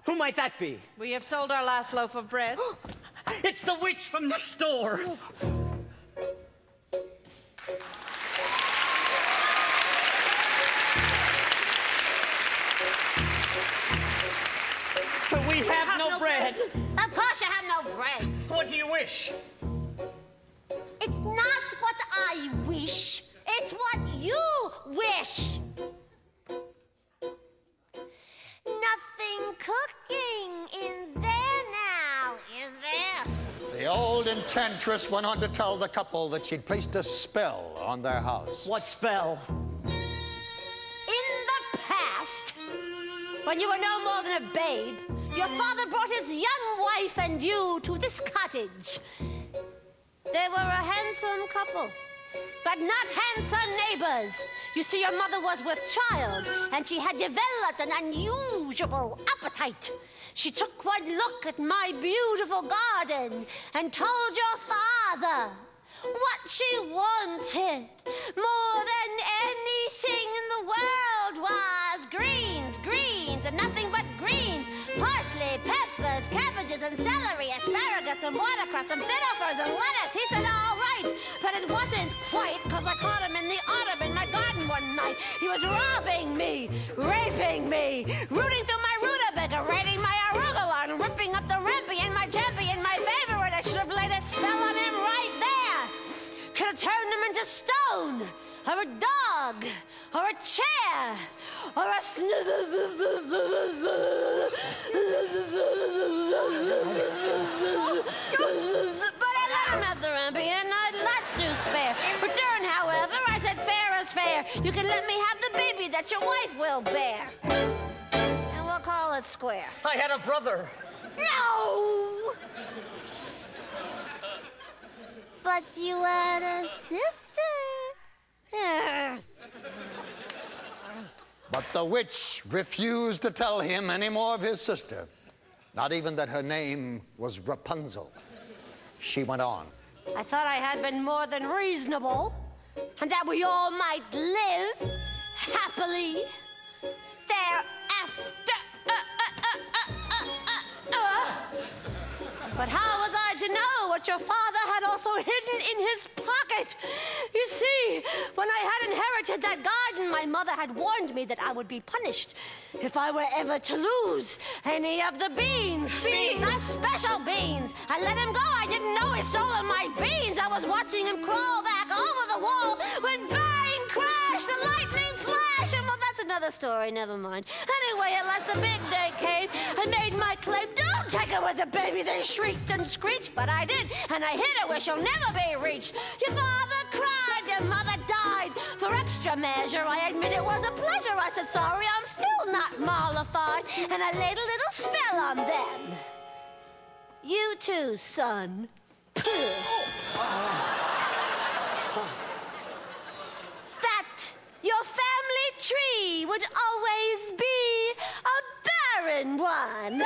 Who might that be? We have sold our last loaf of bread. It's the witch from next door. We have no bread. Of course you have no bread. What do you wish? It's not what I wish. It's what you wish. Nothing cooking in there now, is there? The old enchantress went on to tell the couple that she'd placed a spell on their house. What spell? In the past, when you were no more than a babe, your father brought his young wife and you to this cottage. They were a handsome couple, but not handsome neighbors. You see, your mother was with child, and she had developed an unusual appetite. She took one look at my beautiful garden and told your father what she wanted more than anything in the world was greens, greens, and nothing but greens. Parsley, peppers, cabbages, and celery, asparagus, and watercress, and bitterfurs, and lettuce. He said, all right, but it wasn't quite, because I caught him in the autumn in my garden one night. He was robbing me, raping me, rooting through my rutabaga, raiding my arugula, and ripping up the rimpy and my jempy and my favorite. I should have laid a spell on him right there. Could have turned him into stone, or a dog, or a chair, or a But I let him have the rumpy, and I'd lots to spare. Return, however, I said fair is fair. You can let me have the baby that your wife will bear. And we'll call it square. I had a brother. No! But you had a sister. But the witch refused to tell him any more of his sister, not even that her name was Rapunzel. She went on. I thought I had been more than reasonable, and that we all might live happily thereafter. But how was I to know what your father had also hidden in his pocket? You see, when I had inherited that garden, my mother had warned me that I would be punished if I were ever to lose any of the beans. Beans? The special beans. I let him go. I didn't know he stole my beans. I was watching him crawl back over the wall when bang, crash, the lightning flash. And well, that's another story. Never mind. Anyway, at last the big day came. I made my claim. Don't take her with the baby. They shrieked and screeched, but I did, and I hit her where she'll never be reached. Your father cried, your mother died. For extra measure, I admit it was a pleasure. I said, sorry, I'm still not mollified, and I laid a little spell on them. You too, son. That your family tree would always be a barren one.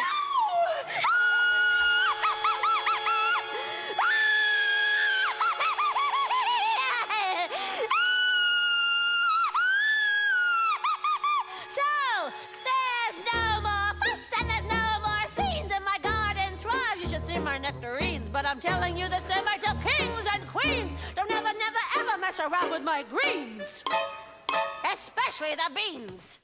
My nectarines, but I'm telling you the same I tell kings and queens. Don't ever, never, ever mess around with my greens, especially the beans.